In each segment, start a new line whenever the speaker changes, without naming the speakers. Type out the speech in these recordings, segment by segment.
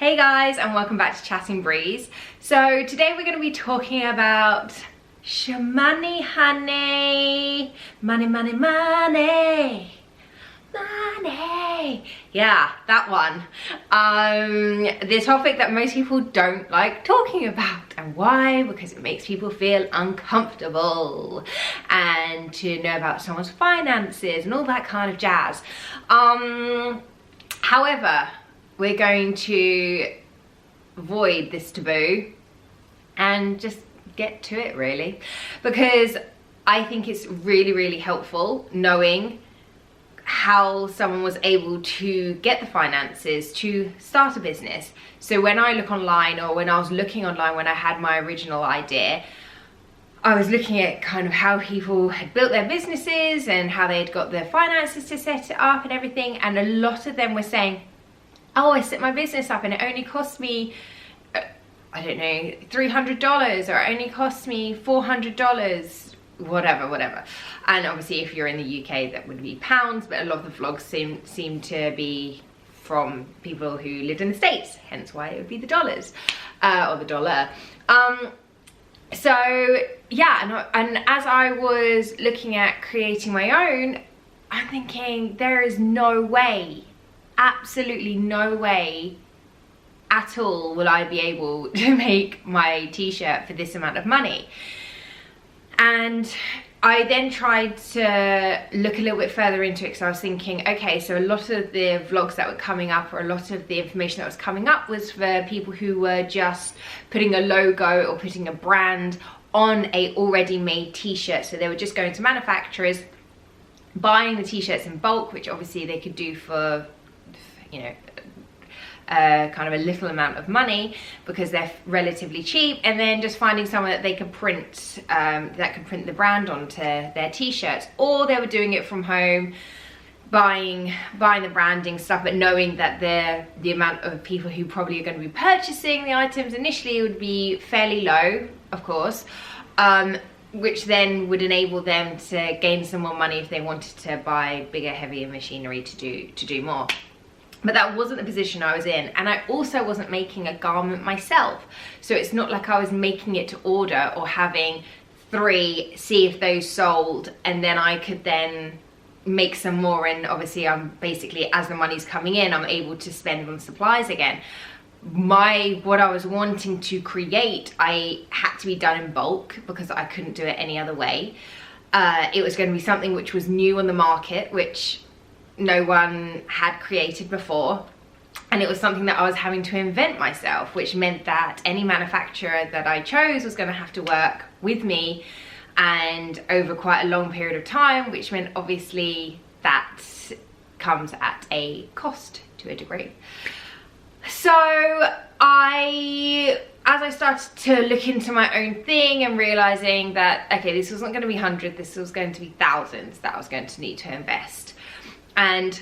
Hey guys, and welcome back to Chatting Breeze. So today we're going to be talking about money, honey, money, money, money, money. Yeah, that one. The topic that most people don't like talking about. And why? Because it makes people feel uncomfortable. And to know about someone's finances and all that kind of jazz. However, we're going to avoid this taboo and just get to it, really, because I think it's really helpful knowing how someone was able to get the finances to start a business. So when I look online, or when I was looking online when I had my original idea, I was looking at kind of how people had built their businesses and how they'd got their finances to set it up and everything, and a lot of them were saying, oh, I set my business up and it only cost me, I don't know, $300, or it only cost me $400, whatever. And obviously if you're in the UK that would be pounds, but a lot of the vlogs seem to be from people who lived in the States, hence why it would be the dollars, or the dollar. So yeah, and as I was looking at creating my own, I'm thinking there is no way, absolutely no way at all will I be able to make my t-shirt for this amount of money. And I then tried to look a little bit further into it, because I was thinking, okay, so a lot of the vlogs that were coming up, or a lot of the information that was coming up, was for people who were just putting a logo or putting a brand on a already made t-shirt. So they were just going to manufacturers, buying the t-shirts in bulk, which obviously they could do for, you know, kind of a little amount of money because they're relatively cheap, and then just finding someone that they could print, that could print the brand onto their t-shirts. Or they were doing it from home, buying the branding stuff, but knowing that the amount of people who probably are going to be purchasing the items initially would be fairly low, of course, which then would enable them to gain some more money if they wanted to buy bigger, heavier machinery to do more. But that wasn't the position I was in, and I also wasn't making a garment myself. So it's not like I was making it to order, or having 3, see if those sold, and then I could then make some more, and obviously I'm basically, as the money's coming in, I'm able to spend on supplies again. What I was wanting to create, I had to be done in bulk because I couldn't do it any other way. It was going to be something which was new on the market, which no one had created before, and it was something that I was having to invent myself, which meant that any manufacturer that I chose was going to have to work with me and over quite a long period of time, which meant obviously that comes at a cost to a degree. So as I started to look into my own thing and realizing that, okay, this wasn't going to be hundreds, this was going to be thousands that I was going to need to invest. And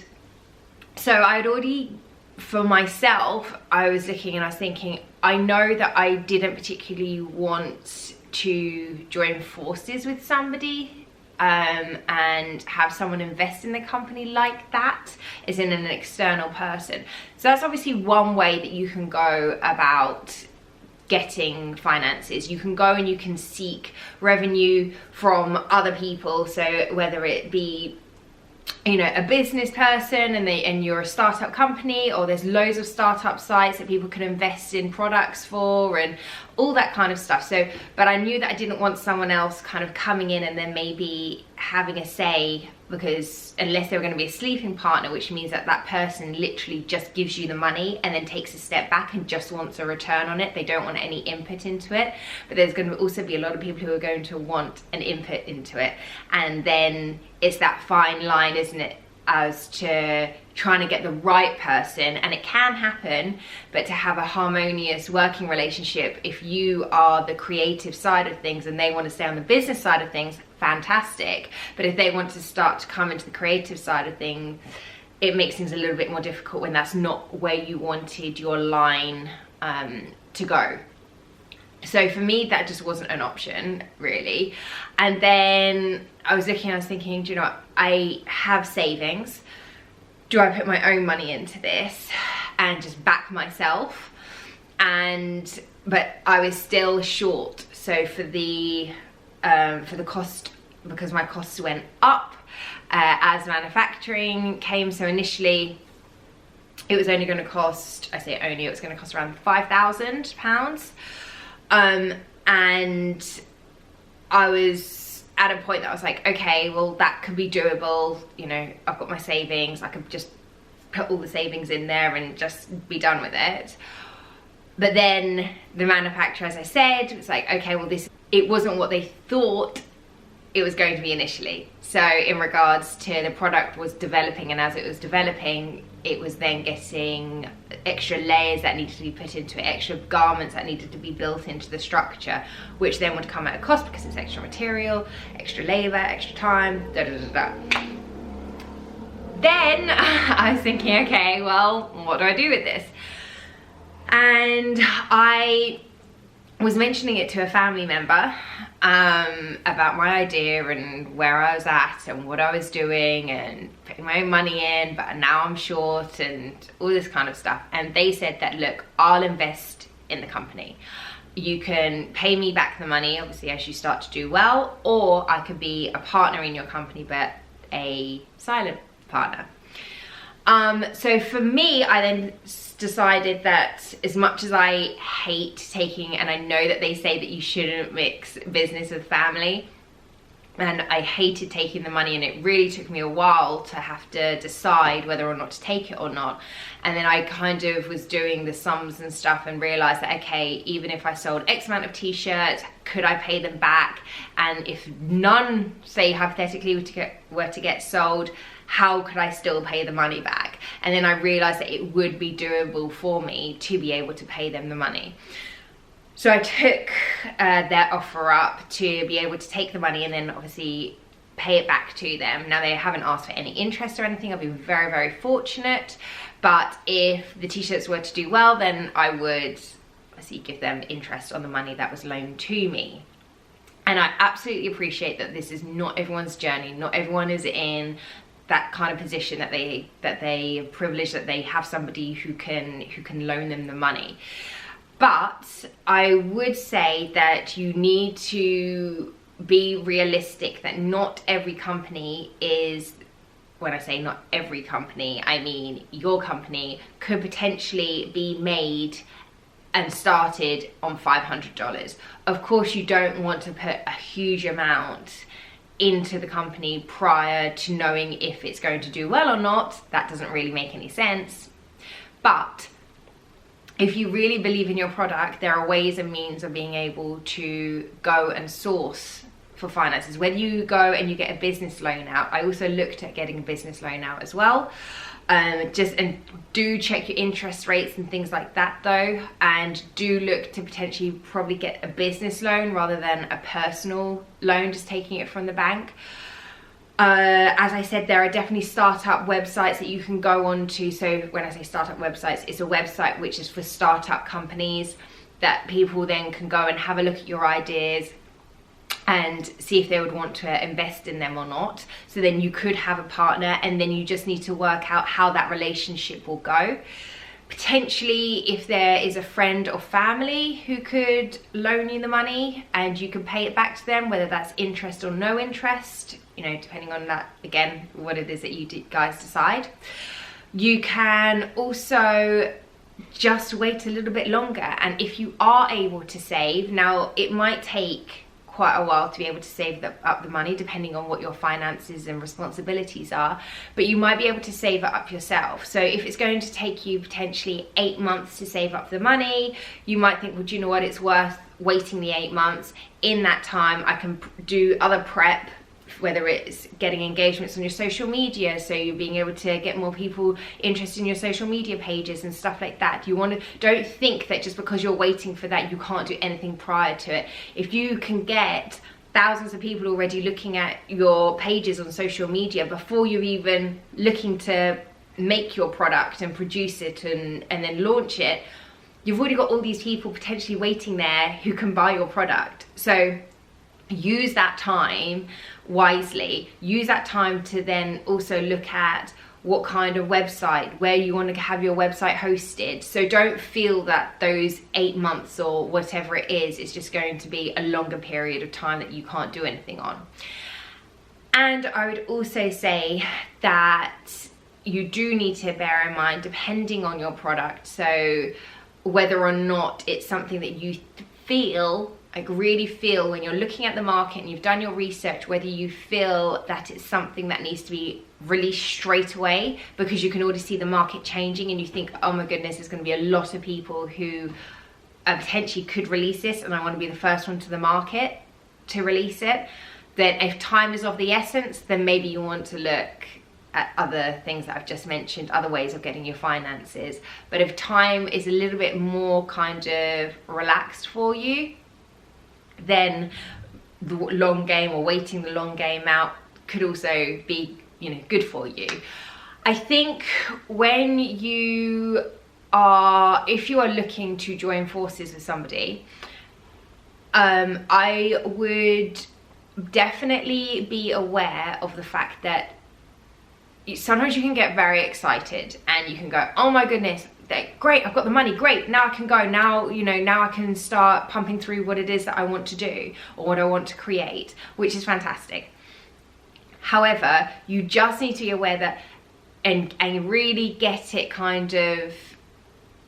so I had already, for myself, I was looking and I was thinking, I know that I didn't particularly want to join forces with somebody and have someone invest in the company like that, as in an external person. So that's obviously one way that you can go about getting finances. You can go and you can seek revenue from other people. So whether it be, you know, a business person and you're a startup company, or there's loads of startup sites that people can invest in products for and all that kind of stuff. So, but I knew that I didn't want someone else kind of coming in and then maybe having a say, because unless they were going to be a sleeping partner, which means that that person literally just gives you the money and then takes a step back and just wants a return on it. They don't want any input into it. But there's going to also be a lot of people who are going to want an input into it. And then it's that fine line, isn't it, as to trying to get the right person. And it can happen, but to have a harmonious working relationship, if you are the creative side of things and they want to stay on the business side of things, fantastic. But if they want to start to come into the creative side of things, it makes things a little bit more difficult when that's not where you wanted your line to go. So for me, that just wasn't an option, really. And then I was looking, I was thinking, do you know what? I have savings. do I put my own money into this and just back myself? But I was still short. So for the cost, because my costs went up as manufacturing came. So initially it was only going to cost, I say only, it was going to cost around £5,000. And I was at a point that I was like, okay, well, that could be doable. You know, I've got my savings. I could just put all the savings in there and just be done with it. But then the manufacturer, as I said, was like, okay, well, it wasn't what they thought it was going to be initially. So in regards to the product was developing, and as it was developing, it was then getting extra layers that needed to be put into it, extra garments that needed to be built into the structure, which then would come at a cost because it's extra material, extra labor, extra time, da da da da. Then I was thinking, okay, well, what do I do with this? And I was mentioning it to a family member about my idea and where I was at and what I was doing and putting my own money in, but now I'm short and all this kind of stuff. And they said that, look, I'll invest in the company. You can pay me back the money, obviously, as you start to do well, or I could be a partner in your company, but a silent partner. So for me, I then decided that as much as I hate taking, and I know that they say that you shouldn't mix business with family, and I hated taking the money, and it really took me a while to have to decide whether or not to take it or not. And then I kind of was doing the sums and stuff and realized that, okay, even if I sold X amount of t-shirts, could I pay them back? And if none, say hypothetically, were to get sold, how could I still pay the money back? And then I realized that it would be doable for me to be able to pay them the money. So I took their offer up to be able to take the money and then obviously pay it back to them. Now, they haven't asked for any interest or anything. I've been very, very fortunate. But if the t-shirts were to do well, then I would obviously give them interest on the money that was loaned to me. And I absolutely appreciate that this is not everyone's journey. Not everyone is in that kind of position that they are privileged that they have somebody who can loan them the money. But I would say that you need to be realistic that not every company is, when I say not every company, I mean your company could potentially be made and started on $500. Of course, you don't want to put a huge amount into the company prior to knowing if it's going to do well or not. That doesn't really make any sense. But if you really believe in your product, there are ways and means of being able to go and source for finances. Whether you go and you get a business loan out, I also looked at getting a business loan out as well. And do check your interest rates and things like that though, and do look to potentially probably get a business loan rather than a personal loan, just taking it from the bank. As I said, there are definitely startup websites that you can go on to. So when I say startup websites, it's a website which is for startup companies that people then can go and have a look at your ideas and see if they would want to invest in them or not. So then you could have a partner, and then you just need to work out how that relationship will go. Potentially, if there is a friend or family who could loan you the money and you can pay it back to them, whether that's interest or no interest, you know, depending on that, again, what it is that you guys decide. You can also just wait a little bit longer. And if you are able to save, now it might take quite a while to be able to save up the money, depending on what your finances and responsibilities are, but you might be able to save it up yourself. So if it's going to take you potentially 8 months to save up the money, you might think, well, do you know what, it's worth waiting the 8 months. In that time, I can do other prep, whether it's getting engagements on your social media, so you're being able to get more people interested in your social media pages and stuff like that. Don't think that just because you're waiting for that, you can't do anything prior to it. If you can get thousands of people already looking at your pages on social media before you're even looking to make your product and produce it and then launch it, you've already got all these people potentially waiting there who can buy your product. So use that time wisely. Use that time to then also look at what kind of website, where you want to have your website hosted. So don't feel that those 8 months or whatever it is just going to be a longer period of time that you can't do anything on. And I would also say that you do need to bear in mind, depending on your product, so whether or not it's something that you feel, like really feel when you're looking at the market and you've done your research, whether you feel that it's something that needs to be released straight away because you can already see the market changing and you think, oh my goodness, there's going to be a lot of people who potentially could release this and I want to be the first one to the market to release it. Then if time is of the essence, then maybe you want to look at other things that I've just mentioned, other ways of getting your finances. But if time is a little bit more kind of relaxed for you, then the long game or waiting the long game out could also be, you know, good for you. I think when you are, if you are looking to join forces with somebody, I would definitely be aware of the fact that sometimes you can get very excited and you can go, oh my goodness, great, I've got the money, great, now I can go, now, you know, now I can start pumping through what it is that I want to do or what I want to create, which is fantastic. However, you just need to be aware that and really get it kind of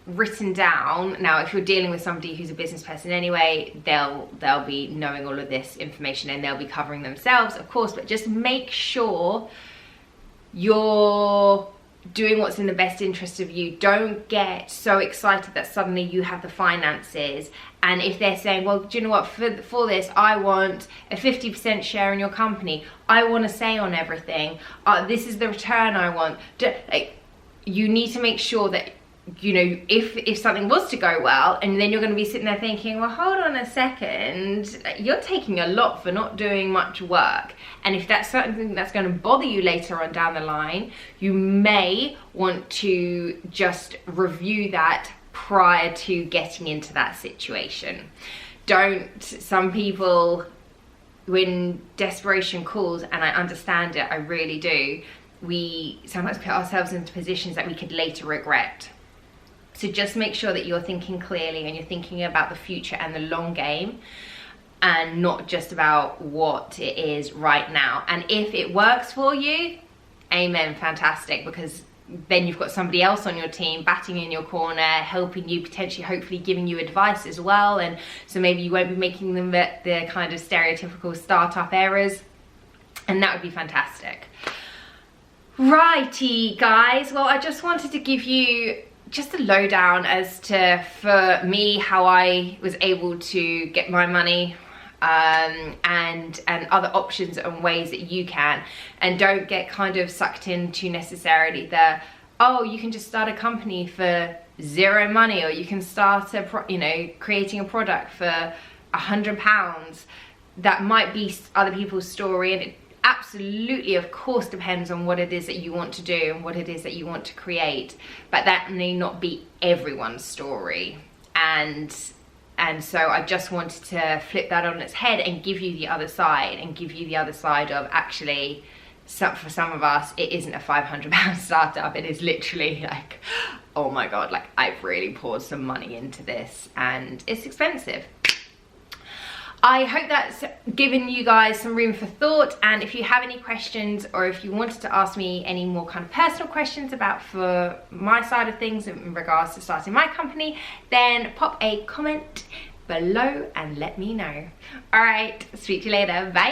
written down. Now, if you're dealing with somebody who's a business person anyway, they'll be knowing all of this information and they'll be covering themselves, of course, but just make sure you're doing what's in the best interest of you. Don't get so excited that suddenly you have the finances, and if they're saying, well, do you know what, for this I want a 50% share in your company, I want to say on everything, this is the return I want. You need to make sure that, you know, if something was to go well, and then you're going to be sitting there thinking, well, hold on a second, you're taking a lot for not doing much work. And if that's something that's going to bother you later on down the line, you may want to just review that prior to getting into that situation. Some people, when desperation calls, and I understand it, I really do, we sometimes put ourselves into positions that we could later regret. So just make sure that you're thinking clearly and you're thinking about the future and the long game, and not just about what it is right now. And if it works for you, amen, fantastic, because then you've got somebody else on your team batting in your corner, helping you, potentially, hopefully giving you advice as well. And so maybe you won't be making them the kind of stereotypical startup errors, and that would be fantastic. Righty, guys, well, I just wanted to give you just a lowdown as to, for me, how I was able to get my money, and other options and ways that you can. And don't get kind of sucked into necessarily the, oh, you can just start a company for zero money, or you can start creating a product for £100. That might be other people's story, and it absolutely, of course, depends on what it is that you want to do and what it is that you want to create, but that may not be everyone's story. And so I just wanted to flip that on its head and give you the other side, and give you the other side of, actually, for some of us, it isn't a £500 startup. It is literally like, oh my God, like, I've really poured some money into this and it's expensive. I hope that's given you guys some room for thought, and if you have any questions, or if you wanted to ask me any more kind of personal questions about for my side of things in regards to starting my company, then pop a comment below and let me know. All right, speak to you later, bye.